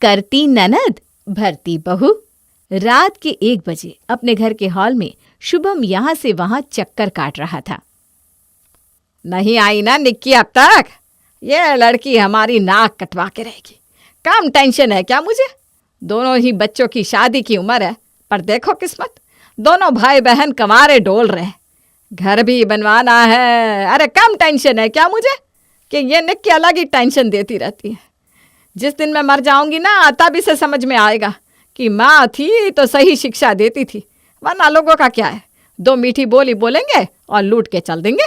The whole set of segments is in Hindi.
करती ननद भरती बहू। रात के 1 बजे अपने घर के हॉल में शुभम यहाँ से वहां चक्कर काट रहा था। नहीं आई ना निक्की अब तक? ये लड़की हमारी नाक कटवा के रहेगी। कम टेंशन है क्या मुझे? दोनों ही बच्चों की शादी की उम्र है, पर देखो किस्मत, दोनों भाई बहन कमारे डोल रहे हैं, घर भी बनवाना है। अरे कम टेंशन है क्या मुझे कि ये निक्की अलग ही टेंशन देती रहती है। जिस दिन मैं मर जाऊंगी ना, तब इसे समझ में आएगा कि माँ थी तो सही शिक्षा देती थी, वरना लोगों का क्या है, 2 मीठी बोली बोलेंगे और लूट के चल देंगे।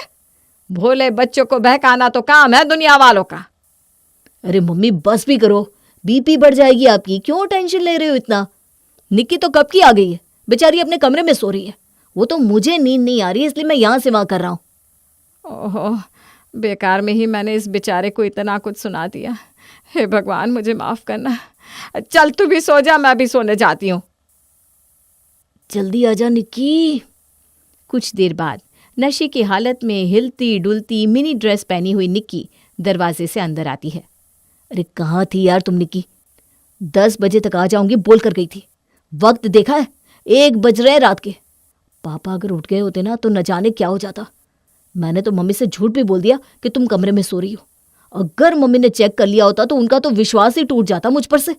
भोले बच्चों को बहकाना तो काम है दुनिया वालों का। अरे मम्मी बस भी करो, बीपी बढ़ जाएगी आपकी, क्यों टेंशन ले रहे हो इतना? निक्की तो कब की आ गई है, बेचारी अपने कमरे में सो रही है। वो तो मुझे नींद नहीं आ रही है, इसलिए मैं यहाँ से वहाँ कर रहा हूँ। ओहो, बेकार में ही मैंने इस बेचारे को इतना कुछ सुना दिया। हे भगवान, मुझे माफ करना। चल तू भी सो जा, मैं भी सोने जाती हूँ। जल्दी आजा निक्की। कुछ देर बाद नशे की हालत में हिलती डुलती मिनी ड्रेस पहनी हुई निक्की दरवाजे से अंदर आती है। अरे कहाँ थी यार तुम निक्की? 10 बजे तक आ जाऊंगी बोल कर गई थी। वक्त देखा है, 1 बज रहे रात के। पापा अगर उठ गए होते ना तो न जाने क्या हो जाता। मैंने तो मम्मी से झूठ भी बोल दिया कि तुम कमरे में सो रही हो। अगर मम्मी ने चेक कर लिया होता तो उनका तो विश्वास ही टूट जाता मुझ पर से।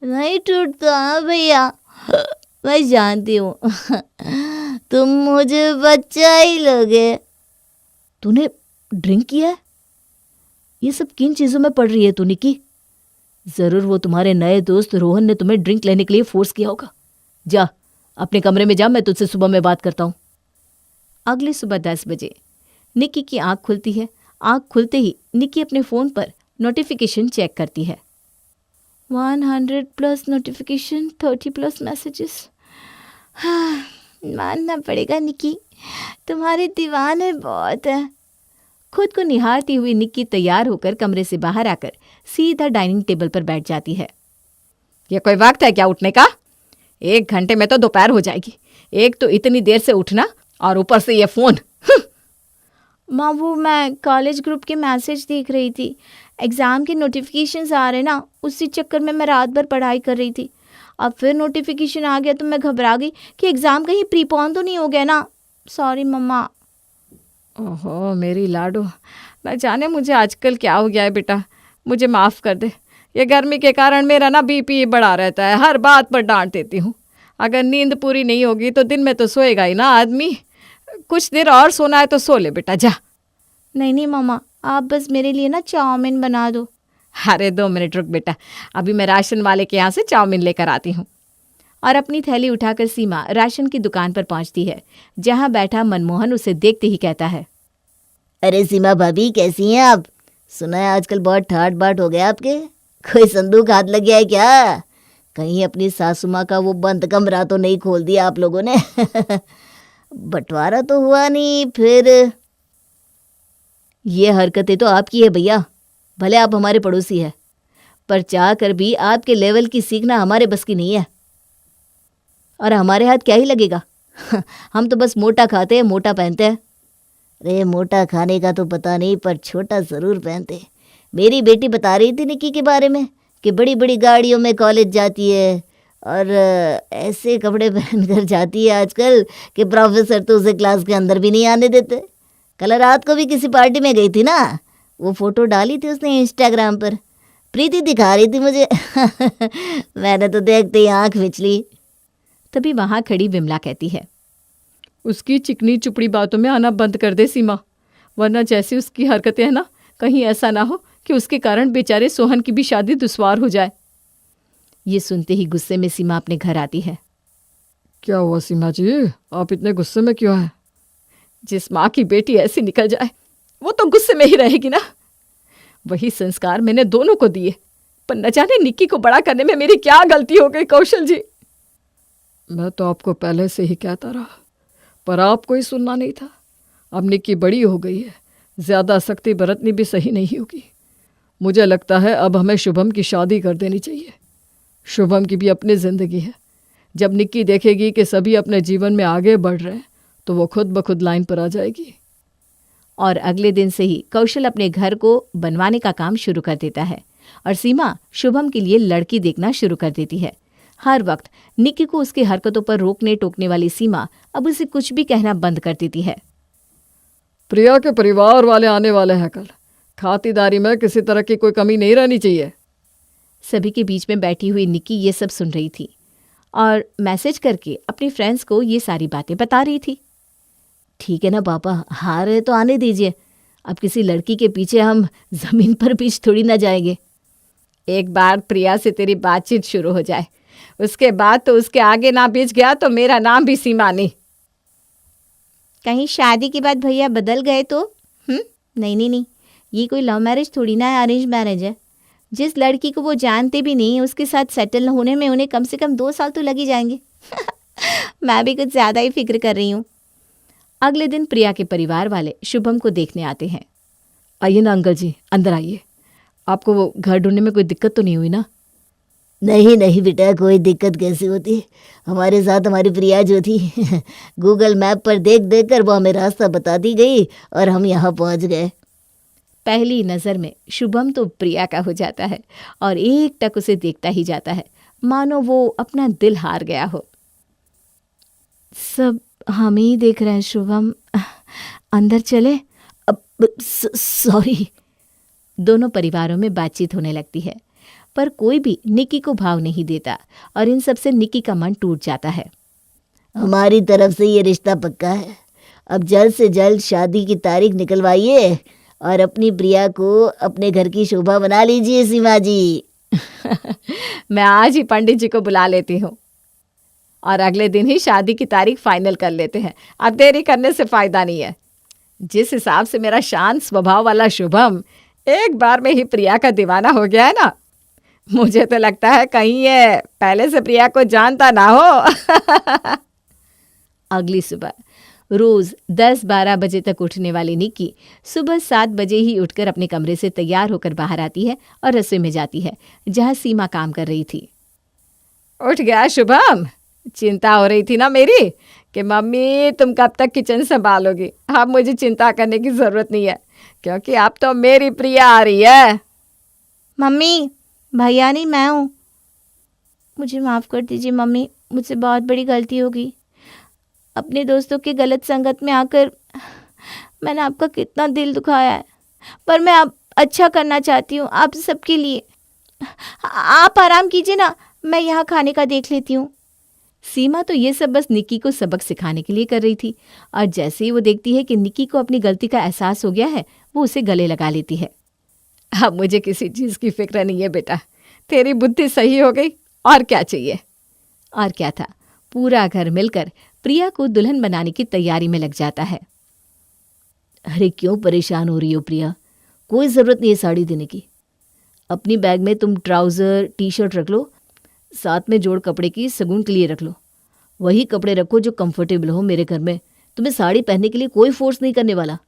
नहीं टूटता भैया, मैं जानती हूँ तुम मुझे बच्चा ही लोगे। तूने ड्रिंक किया है? ये सब किन चीजों में पड़ रही है तू निक्की? जरूर वो तुम्हारे नए दोस्त रोहन ने तुम्हें ड्रिंक लेने के लिए फोर्स किया होगा। जा अपने कमरे में जा, मैं तुझसे सुबह में बात करता हूँ। अगली सुबह 10 बजे निक्की की आंख खुलती है। आंख खुलते ही निक्की अपने फ़ोन पर नोटिफिकेशन चेक करती है। 100+ नोटिफिकेशन, 30+ मैसेजेस। हाँ, मानना पड़ेगा निक्की, तुम्हारे दीवाने बहुत है। खुद को निहारती हुई निक्की तैयार होकर कमरे से बाहर आकर सीधा डाइनिंग टेबल पर बैठ जाती है। ये कोई वक्त है क्या उठने का? 1 घंटे में तो दोपहर हो जाएगी। एक तो इतनी देर से उठना और ऊपर से ये फ़ोन। माँ, वो मैं कॉलेज ग्रुप के मैसेज देख रही थी। एग्ज़ाम के नोटिफिकेशंस आ रहे ना, उसी चक्कर में मैं रात भर पढ़ाई कर रही थी। अब फिर नोटिफिकेशन आ गया तो मैं घबरा गई कि एग्ज़ाम कहीं प्रीपोन तो नहीं हो गया ना। सॉरी मम्मा। ओहो मेरी लाडो, न जाने मुझे आजकल क्या हो गया है बेटा, मुझे माफ़ कर दे। ये गर्मी के कारण मेरा ना बीपी बढ़ा रहता है, हर बात पर डांट देती हूँ। अगर नींद पूरी नहीं होगी तो दिन में तो सोएगा ही ना आदमी। कुछ देर और सोना है तो सो ले बेटा, जा। नहीं मम्मा, आप बस मेरे लिए ना चाउमीन बना दो। अरे 2 मिनट रुक बेटा, अभी मैं राशन वाले के यहाँ से चाउमीन लेकर आती हूँ। और अपनी थैली उठाकर सीमा राशन की दुकान पर पहुंचती है, जहां बैठा मनमोहन उसे देखते ही कहता है, अरे सीमा भाभी, कैसी हैं आप? सुना है आजकल बहुत ठाट बाट हो गया आपके। कोई संदूक हाथ लग गया है क्या? कहीं अपनी सासू माँ का वो बंद कमरा तो नहीं खोल दिया आप लोगों ने? बंटवारा तो हुआ नहीं फिर? ये हरकतें तो आपकी है भैया, भले आप हमारे पड़ोसी हैं, पर चाह कर भी आपके लेवल की सीखना हमारे बस की नहीं है। और हमारे हाथ क्या ही लगेगा? हम तो बस मोटा खाते हैं, मोटा पहनते हैं। अरे मोटा खाने का तो पता नहीं, पर छोटा ज़रूर पहनते। मेरी बेटी बता रही थी निक्की के बारे में कि बड़ी बड़ी गाड़ियों में कॉलेज जाती है और ऐसे कपड़े पहनकर जाती है आजकल कि प्रोफेसर तो उसे क्लास के अंदर भी नहीं आने देते। कल रात को भी किसी पार्टी में गई थी ना, वो फ़ोटो डाली थी उसने इंस्टाग्राम पर, प्रीति दिखा रही थी मुझे। मैंने तो देखते ही आँख मिच ली। तभी वहां खड़ी विमला कहती है, उसकी चिकनी चुपड़ी बातों में आना बंद कर दे सीमा, वरना जैसी उसकी हरकतें हैं ना, कहीं ऐसा ना हो कि उसके कारण बेचारे सोहन की भी शादी दुश्वार हो जाए। ये सुनते ही गुस्से में सीमा अपने घर आती है। क्या हुआ सीमा जी, आप इतने गुस्से में क्यों हैं? जिस माँ की बेटी ऐसी निकल जाए वो तो गुस्से में ही रहेगी ना। वही संस्कार मैंने दोनों को दिए, पर न जाने निक्की को बड़ा करने में मेरी क्या गलती हो गई कौशल जी। मैं तो आपको पहले से ही कहता रहा, पर आपको ही सुनना नहीं था। अब निक्की बड़ी हो गई है, ज़्यादा सख्ती बरतनी भी सही नहीं होगी। मुझे लगता है अब हमें शुभम की शादी कर देनी चाहिए। शुभम की भी अपनी ज़िंदगी है। जब निक्की देखेगी कि सभी अपने जीवन में आगे बढ़ रहे हैं तो वो खुद ब खुद लाइन पर आ जाएगी। और अगले दिन से ही कौशल अपने घर को बनवाने का काम शुरू कर देता है और सीमा शुभम के लिए लड़की देखना शुरू कर देती है। हर वक्त निक्की को उसकी हरकतों पर रोकने टोकने वाली सीमा अब उसे कुछ भी कहना बंद कर देती है। प्रिया के परिवार वाले आने वाले हैं कल, खातिरदारी में किसी तरह की कोई कमी नहीं रहनी चाहिए। सभी के बीच में बैठी हुई निक्की ये सब सुन रही थी और मैसेज करके अपनी फ्रेंड्स को ये सारी बातें बता रही थी। ठीक है ना पापा, हार है तो आने दीजिए। अब किसी लड़की के पीछे हम जमीन पर बीच थोड़ी ना जाएंगे। एक बार प्रिया से तेरी बातचीत शुरू हो जाए, उसके बाद तो उसके आगे ना बीच गया तो मेरा नाम भी सीमा नहीं। कहीं शादी के बाद भैया बदल गए तो? नहीं नहीं नहीं, ये कोई लव मैरिज थोड़ी ना है, अरेंज मैरिज है। जिस लड़की को वो जानते भी नहीं उसके साथ सेटल होने में उन्हें कम से कम 2 साल तो लग ही जाएंगे। मैं भी कुछ ज़्यादा ही फिक्र कर रही हूँ। अगले दिन प्रिया के परिवार वाले शुभम को देखने आते हैं। आइए ना अंकल जी, अंदर आइए। आपको वो घर ढूंढने में कोई दिक्कत तो नहीं हुई ना? नहीं नहीं बेटा, कोई दिक्कत कैसी होती। हमारे साथ हमारी प्रिया जो थी गूगल मैप पर देख देख कर वो हमें रास्ता बताती गई और हम यहाँ पहुँच गए। पहली नज़र में शुभम तो प्रिया का हो जाता है और एक टक उसे देखता ही जाता है, मानो वो अपना दिल हार गया हो। सब हम ही देख रहे हैं शुभम, अंदर चले? अब सॉरी। दोनों परिवारों में बातचीत होने लगती है, पर कोई भी निक्की को भाव नहीं देता और इन सब से निक्की का मन टूट जाता है। हमारी तरफ से ये रिश्ता पक्का है। अब जल्द से जल्द शादी की तारीख निकलवाइए और अपनी प्रिया को अपने घर की शोभा बना लीजिए सीमा जी। मैं आज ही पंडित जी को बुला लेती हूँ और अगले दिन ही शादी की तारीख फाइनल कर लेते हैं। अब देरी करने से फायदा नहीं है। जिस हिसाब से मेरा शांत स्वभाव वाला शुभम एक बार में ही प्रिया का दीवाना हो गया है ना, मुझे तो लगता है कहीं ये पहले से प्रिया को जानता ना हो। अगली सुबह रोज 10-12 बजे तक उठने वाली निक्की सुबह 7 बजे ही उठकर अपने कमरे से तैयार होकर बाहर आती है और रसोई में जाती है, जहां सीमा काम कर रही थी। उठ गया शुभम? चिंता हो रही थी ना मेरी कि मम्मी तुम कब तक किचन संभालोगी। अब मुझे चिंता करने की जरूरत नहीं है क्योंकि अब तो मेरी प्रिया आ रही है। मम्मी, भैया नहीं, मैं हूँ। मुझे माफ़ कर दीजिए मम्मी, मुझसे बहुत बड़ी गलती होगी। अपने दोस्तों के गलत संगत में आकर मैंने आपका कितना दिल दुखाया है, पर मैं अब अच्छा करना चाहती हूँ आप सबके लिए। आप आराम कीजिए ना, मैं यहाँ खाने का देख लेती हूँ। सीमा तो ये सब बस निक्की को सबक सिखाने के लिए कर रही थी और जैसे ही वो देखती है कि निक्की को अपनी गलती का एहसास हो गया है, वो उसे गले लगा लेती है। अब मुझे किसी चीज़ की फिक्र नहीं है बेटा, तेरी बुद्धि सही हो गई, और क्या चाहिए। और क्या था, पूरा घर मिलकर प्रिया को दुल्हन बनाने की तैयारी में लग जाता है। अरे क्यों परेशान हो रही हो प्रिया, कोई ज़रूरत नहीं है साड़ी देने की। अपनी बैग में तुम ट्राउज़र टी शर्ट रख लो, साथ में जोड़ कपड़े की सगुन के लिए रख लो। वही कपड़े रखो जो कंफर्टेबल हो। मेरे घर में तुम्हें साड़ी पहनने के लिए कोई फोर्स नहीं करने वाला।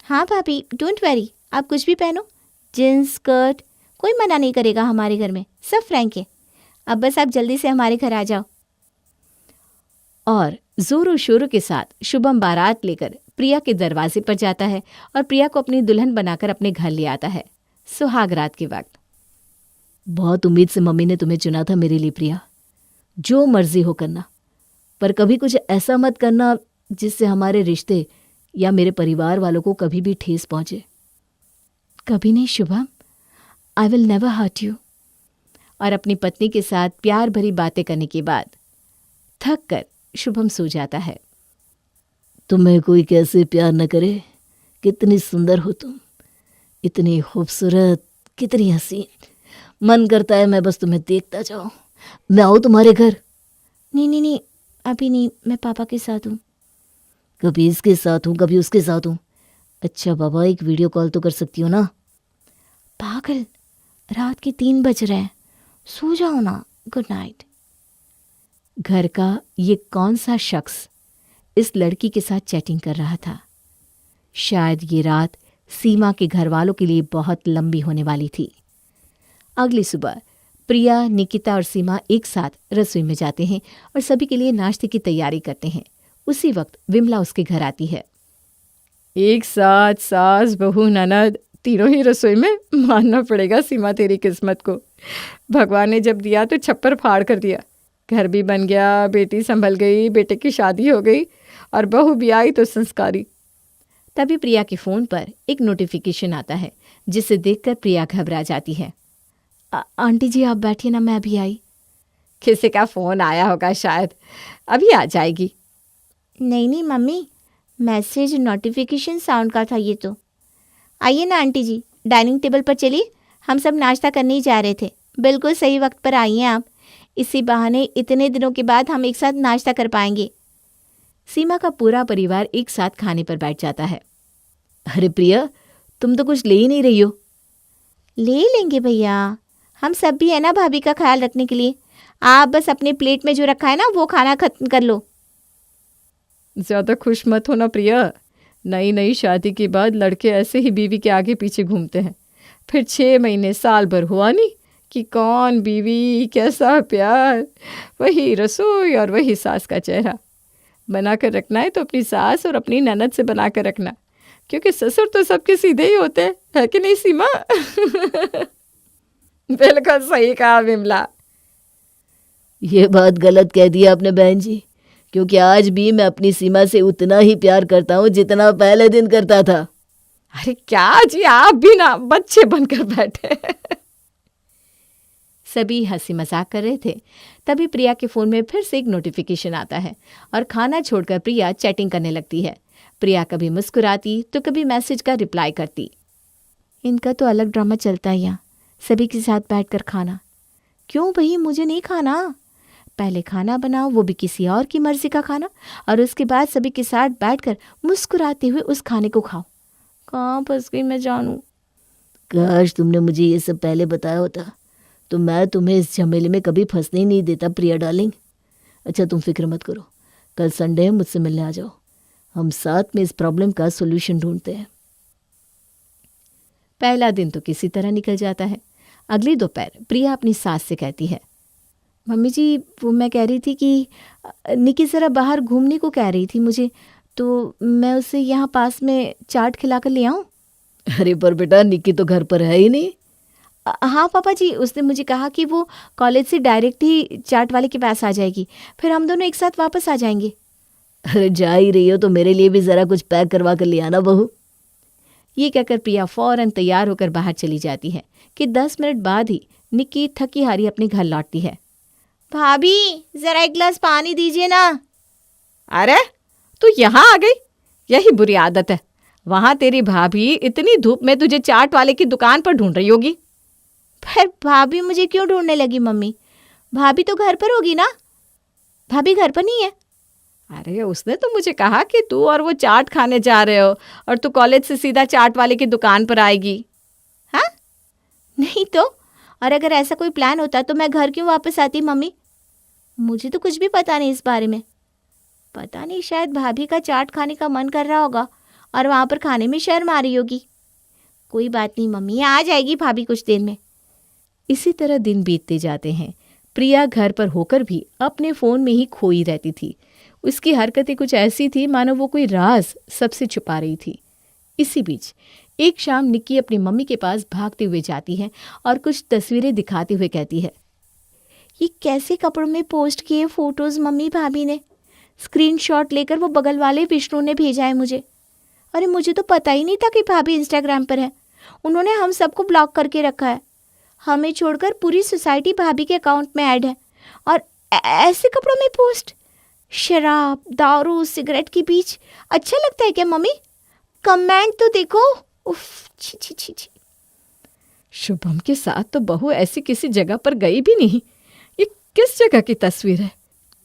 हाँ भाभी, डोंट वरी, आप कुछ भी पहनो, जीन्स स्कर्ट, कोई मना नहीं करेगा हमारे घर में, सब फ्रैंक है। अब बस आप जल्दी से हमारे घर आ जाओ। और जोरों शोरों के साथ शुभम बारात लेकर प्रिया के दरवाजे पर जाता है और प्रिया को अपनी दुल्हन बनाकर अपने घर ले आता है, सुहाग रात के वक्त। बहुत उम्मीद से मम्मी ने तुम्हें चुना था मेरे लिए प्रिया, जो मर्जी हो करना, पर कभी कुछ ऐसा मत करना जिससे हमारे रिश्ते या मेरे परिवार वालों को कभी भी ठेस पहुंचे। कभी नहीं Shubham, I will never hurt you. और अपनी पत्नी के साथ प्यार भरी बातें करने के बाद थक कर शुभम सो जाता है। तुम्हें कोई कैसे प्यार न करे, कितनी सुंदर हो तुम, इतनी खूबसूरत, कितनी हसीन। मन करता है मैं बस तुम्हें देखता जाऊं। मैं आऊँ तुम्हारे घर? नहीं नहीं नहीं, अभी नहीं, मैं पापा के साथ हूँ। कभी इसके साथ हूँ, कभी उसके साथ हूँ। अच्छा बाबा, एक वीडियो कॉल तो कर सकती हो ना? पागल, रात के 3 बज रहे हैं, सो जाओ ना, गुड नाइट। घर का ये कौन सा शख्स इस लड़की के साथ चैटिंग कर रहा था? शायद ये रात सीमा के घर वालों के लिए बहुत लंबी होने वाली थी। अगली सुबह प्रिया, निकिता और सीमा एक साथ रसोई में जाते हैं और सभी के लिए नाश्ते की तैयारी करते हैं। उसी वक्त विमला उसके घर आती है। एक साथ सास बहू ननद तीनों ही रसोई में। मानना पड़ेगा सीमा तेरी किस्मत को। भगवान ने जब दिया तो छप्पर फाड़ कर दिया। घर भी बन गया, बेटी संभल गई, बेटे की शादी हो गई और बहू भी आई तो संस्कारी। तभी प्रिया के फ़ोन पर एक नोटिफिकेशन आता है जिसे देखकर प्रिया घबरा जाती है। आंटी जी आप बैठिए ना, मैं अभी आई। किसी का फ़ोन आया होगा शायद, अभी आ जाएगी। नहीं नहीं मम्मी, मैसेज नोटिफिकेशन साउंड का था ये तो। आइए ना आंटी जी, डाइनिंग टेबल पर चलिए, हम सब नाश्ता करने ही जा रहे थे। बिल्कुल सही वक्त पर आई हैं आप। इसी बहाने इतने दिनों के बाद हम एक साथ नाश्ता कर पाएंगे। सीमा का पूरा परिवार एक साथ खाने पर बैठ जाता है। अरे प्रिया, तुम तो कुछ ले ही नहीं रही हो। ले लेंगे भैया, हम सब भी है ना भाभी का ख्याल रखने के लिए। आप बस अपने प्लेट में जो रखा है ना वो खाना खत्म कर लो। ज़्यादा खुश मत होना प्रिया। नई नई शादी के बाद लड़के ऐसे ही बीवी के आगे पीछे घूमते हैं। फिर 6 महीने साल भर हुआ नहीं कि कौन बीवी, कैसा प्यार, वही रसोई और वही सास का चेहरा। बना कर रखना है तो अपनी सास और अपनी ननद से बना कर रखना, क्योंकि ससुर तो सबके सीधे ही होते हैं, है कि नहीं सीमा? बिल्कुल सही कहा विमला। ये बात गलत कह दी आपने बहन जी, क्योंकि आज भी मैं अपनी सीमा से उतना ही प्यार करता हूँ जितना पहले दिन करता था। अरे क्या जी, आप भी ना बच्चे बनकर बैठे। सभी हंसी मजाक कर रहे थे। तभी प्रिया के फ़ोन में फिर से एक नोटिफिकेशन आता है और खाना छोड़कर प्रिया चैटिंग करने लगती है। प्रिया कभी मुस्कुराती तो कभी मैसेज का रिप्लाई करती। इनका तो अलग ड्रामा चलता है यहाँ, सभी के साथ बैठकर खाना। क्यों भाई, मुझे नहीं खाना। पहले खाना बनाओ, वो भी किसी और की मर्जी का खाना, और उसके बाद सभी के साथ बैठकर मुस्कुराते हुए उस खाने को खाओ। कहाँ फंस गई मैं जानूँ। काश तुमने मुझे ये सब पहले बताया होता तो मैं तुम्हें इस झमेले में कभी फंसने ही नहीं देता प्रिया डार्लिंग। अच्छा तुम फिक्र मत करो, कल संडे है, मुझसे मिलने आ जाओ। हम साथ में इस प्रॉब्लम का सोल्यूशन ढूंढते हैं। पहला दिन तो किसी तरह निकल जाता है। अगली दोपहर प्रिया अपनी सास से कहती है, मम्मी जी वो मैं कह रही थी कि निकी ज़रा बाहर घूमने को कह रही थी मुझे, तो मैं उसे यहाँ पास में चाट खिलाकर ले आऊँ। अरे पर बेटा, निकी तो घर पर है ही नहीं। हाँ पापा जी, उसने मुझे कहा कि वो कॉलेज से डायरेक्ट ही चाट वाले के पास आ जाएगी, फिर हम दोनों एक साथ वापस आ जाएंगे। अरे जा ही रही हो तो मेरे लिए भी ज़रा कुछ पैक करवा कर ले आना बहू। ये कहकर प्रिया फौरन तैयार होकर बाहर चली जाती है कि 10 मिनट बाद ही निक्की थकी हारी अपने घर लौटती है। भाभी ज़रा एक गिलास पानी दीजिए ना। अरे तू यहाँ आ गई, यही बुरी आदत है। वहाँ तेरी भाभी इतनी धूप में तुझे चाट वाले की दुकान पर ढूंढ रही होगी। फिर भाभी मुझे क्यों ढूंढने लगी मम्मी? भाभी तो घर पर होगी ना। भाभी घर पर नहीं है। अरे उसने तो मुझे कहा कि तू और वो चाट खाने जा रहे हो और तू कॉलेज से सीधा चाट वाले की दुकान पर आएगी। हाँ नहीं तो, और अगर ऐसा कोई प्लान होता तो मैं घर क्यों वापस आती मम्मी? मुझे तो कुछ भी पता नहीं इस बारे में। पता नहीं, शायद भाभी का चाट खाने का मन कर रहा होगा और वहाँ पर खाने में शर्म आ रही होगी। कोई बात नहीं मम्मी, आ जाएगी भाभी कुछ देर में। इसी तरह दिन बीतते जाते हैं। प्रिया घर पर होकर भी अपने फ़ोन में ही खोई रहती थी। उसकी हरकतें कुछ ऐसी थी मानो वो कोई राज सबसे छुपा रही थी। इसी बीच एक शाम निक्की अपनी मम्मी के पास भागते हुए जाती है और कुछ तस्वीरें दिखाते हुए कहती है, ये कैसे कपड़ों में पोस्ट किए फ़ोटोज़ मम्मी भाभी ने? स्क्रीनशॉट लेकर वो बगल वाले विष्णु ने भेजा है मुझे। अरे मुझे तो पता ही नहीं था कि भाभी इंस्टाग्राम पर है। उन्होंने हम सबको ब्लॉक करके रखा है। हमें छोड़कर पूरी सोसाइटी भाभी के अकाउंट में ऐड है, और ऐसे कपड़ों में पोस्ट। शराब, दारू, सिगरेट के बीच अच्छा लगता है क्या मम्मी? कमेंट तो देखो। उफ, छी छी छी छी। शुभम के साथ तो बहू ऐसी किसी जगह पर गई भी नहीं। ये किस जगह की तस्वीर है?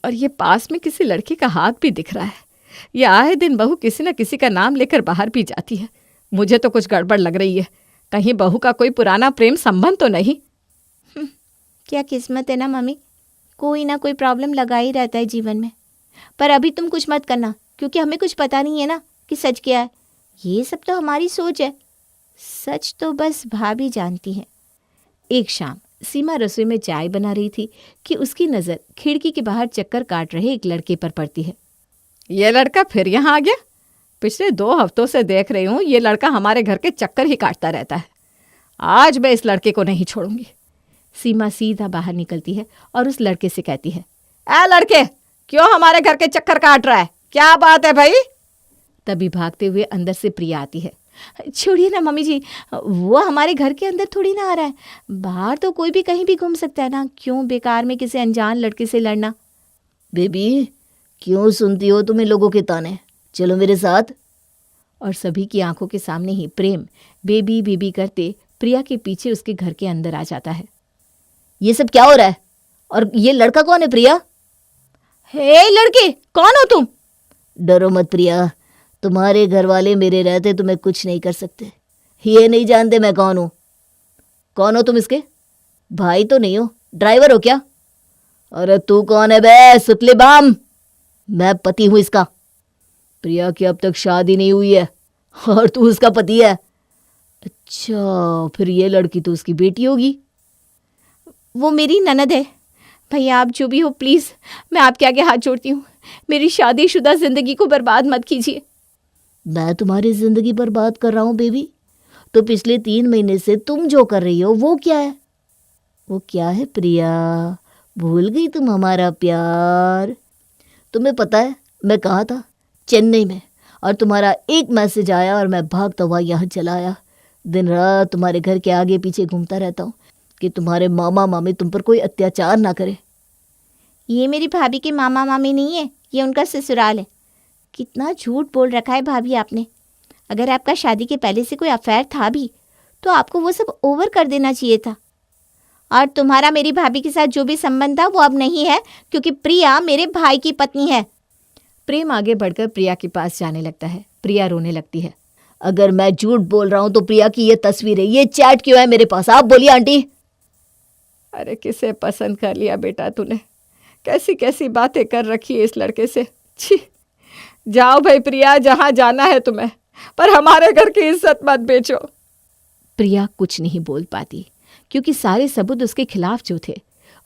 और ये पास में किसी लड़के का हाथ भी दिख रहा है। ये आए दिन बहू किसी न किसी का नाम लेकर बाहर भी जाती है। मुझे तो कुछ गड़बड़ लग रही है। कहीं बहू का कोई पुराना प्रेम संबंध तो नहीं? क्या किस्मत है ना मम्मी, कोई ना कोई प्रॉब्लम लगा ही रहता है जीवन में। पर अभी तुम कुछ मत करना, क्योंकि हमें कुछ पता नहीं है ना कि सच क्या है। ये सब तो हमारी सोच है, सच तो बस भाभी जानती हैं। एक शाम सीमा रसोई में चाय बना रही थी कि उसकी नज़र खिड़की के बाहर चक्कर काट रहे एक लड़के पर पड़ती है। ये लड़का फिर यहाँ आ गया। पिछले 2 हफ्तों से देख रही हूँ ये लड़का हमारे घर के चक्कर ही काटता रहता है। आज मैं इस लड़के को नहीं छोड़ूंगी। सीमा सीधा बाहर निकलती है और उस लड़के से कहती है, ए लड़के, क्यों हमारे घर के चक्कर काट रहा है? क्या बात है भाई? तभी भागते हुए अंदर से प्रिया आती है। छोड़िए ना मम्मी जी, वो हमारे घर के अंदर थोड़ी ना आ रहा है। बाहर तो कोई भी कहीं भी घूम सकता है ना, क्यों बेकार में किसी अनजान लड़के से लड़ना। बेबी, क्यों सुनती हो तुम इन लोगों के ताने? चलो मेरे साथ। और सभी की आंखों के सामने ही प्रेम बेबी बेबी करते प्रिया के पीछे उसके घर के अंदर आ जाता है। ये सब क्या हो रहा है? और ये लड़का कौन है प्रिया? हे लड़के, कौन हो तुम? डरो मत प्रिया, तुम्हारे घर वाले मेरे रहते तुम्हें कुछ नहीं कर सकते। ये नहीं जानते मैं कौन हूं। कौन हो तुम इसके? भाई तो नहीं हो, ड्राइवर हो क्या? अरे तू कौन है बे सुतले बाम? मैं पति हूं इसका। प्रिया की अब तक शादी नहीं हुई है और तू उसका पति है। अच्छा, फिर ये लड़की तो उसकी बेटी होगी। वो मेरी ननद है। भैया आप जो भी हो, प्लीज़ मैं आपके आगे हाथ जोड़ती हूँ, मेरी शादीशुदा ज़िंदगी को बर्बाद मत कीजिए। मैं तुम्हारी जिंदगी बर्बाद कर रहा हूं बेबी? तो पिछले 3 महीने से तुम जो कर रही हो वो क्या है? वो क्या है प्रिया? भूल गई तुम हमारा प्यार? तुम्हें पता है मैं कहाँ था? चेन्नई में। और तुम्हारा एक मैसेज आया और मैं भागता हुआ यहाँ चला आया। दिन रात तुम्हारे घर के आगे पीछे घूमता रहता हूँ कि तुम्हारे मामा मामी तुम पर कोई अत्याचार ना करे। ये मेरी भाभी के मामा मामी नहीं है, ये उनका ससुराल है। कितना झूठ बोल रखा है भाभी आपने। अगर आपका शादी के पहले से कोई अफेयर था भी तो आपको वो सब ओवर कर देना चाहिए था। और तुम्हारा मेरी भाभी के साथ जो भी संबंध था वो अब नहीं है, क्योंकि प्रिया मेरे भाई की पत्नी है। प्रेम आगे बढ़कर प्रिया के पास जाने लगता है। प्रिया रोने लगती है। अगर मैं झूठ बोल रहा हूं तो प्रिया की ये तस्वीर है, ये चैट क्यों है मेरे पास? आप बोलिए आंटी। अरे किसे पसंद कर लिया बेटा तूने? कैसी कैसी बातें कर रखी है इस लड़के से। छी, जाओ भाई प्रिया, जहां जाना है तुम्हें, पर हमारे घर की इज्जत मत बेचो। प्रिया कुछ नहीं बोल पाती क्योंकि सारे सबूत उसके खिलाफ जो थे,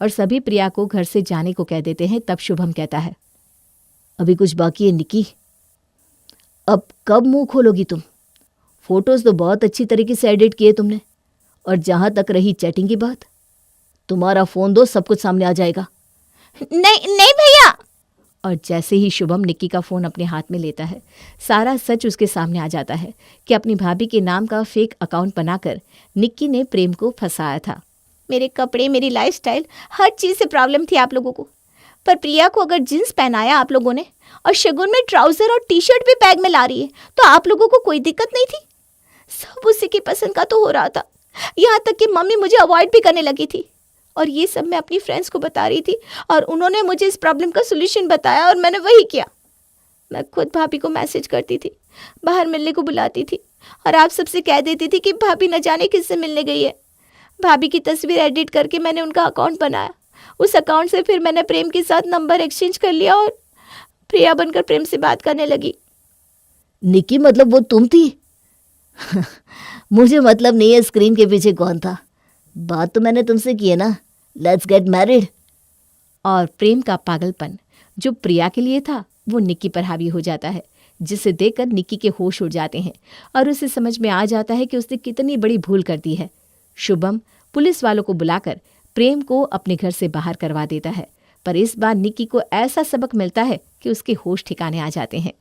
और सभी प्रिया को घर से जाने को कह देते हैं। तब शुभम कहता है, अभी कुछ बाकी है निकी। अब कब मुंह खोलोगी तुम? फोटोज तो बहुत अच्छी तरीके से एडिट किए तुमने। और जहां तक रही चैटिंग की बात, तुम्हारा फोन दो, सब कुछ सामने आ जाएगा। नहीं नहीं भैया। और जैसे ही शुभम निक्की का फ़ोन अपने हाथ में लेता है, सारा सच उसके सामने आ जाता है कि अपनी भाभी के नाम का फेक अकाउंट बनाकर निक्की ने प्रेम को फंसाया था। मेरे कपड़े, मेरी लाइफस्टाइल, हर चीज़ से प्रॉब्लम थी आप लोगों को, पर प्रिया को अगर जींस पहनाया आप लोगों ने और शगुन में ट्राउज़र और टी शर्ट भी बैग में ला रही है तो आप लोगों को कोई दिक्कत नहीं थी। सब उसी की पसंद का तो हो रहा था, यहाँ तक कि मम्मी मुझे अवॉइड भी करने लगी थी। और ये सब मैं अपनी फ्रेंड्स को बता रही थी और उन्होंने मुझे इस प्रॉब्लम का सोल्यूशन बताया और मैंने वही किया। मैं खुद भाभी को मैसेज करती थी, बाहर मिलने को बुलाती थी और आप सबसे कह देती थी कि भाभी न जाने किससे मिलने गई है। भाभी की तस्वीर एडिट करके मैंने उनका अकाउंट बनाया। उस अकाउंट से फिर मैंने प्रेम के साथ नंबर एक्सचेंज कर लिया और प्रिया बनकर प्रेम से बात करने लगी। निकी, मतलब वो तुम थी? मुझे मतलब नहीं है स्क्रीन के पीछे कौन था। बात तो मैंने तुमसे की है ना, लेट्स गेट मैरिड। और प्रेम का पागलपन जो प्रिया के लिए था वो निक्की पर हावी हो जाता है, जिसे देखकर निक्की के होश उड़ जाते हैं और उसे समझ में आ जाता है कि उसने कितनी बड़ी भूल कर दी है। शुभम पुलिस वालों को बुलाकर प्रेम को अपने घर से बाहर करवा देता है, पर इस बार निक्की को ऐसा सबक मिलता है कि उसके होश ठिकाने आ जाते हैं।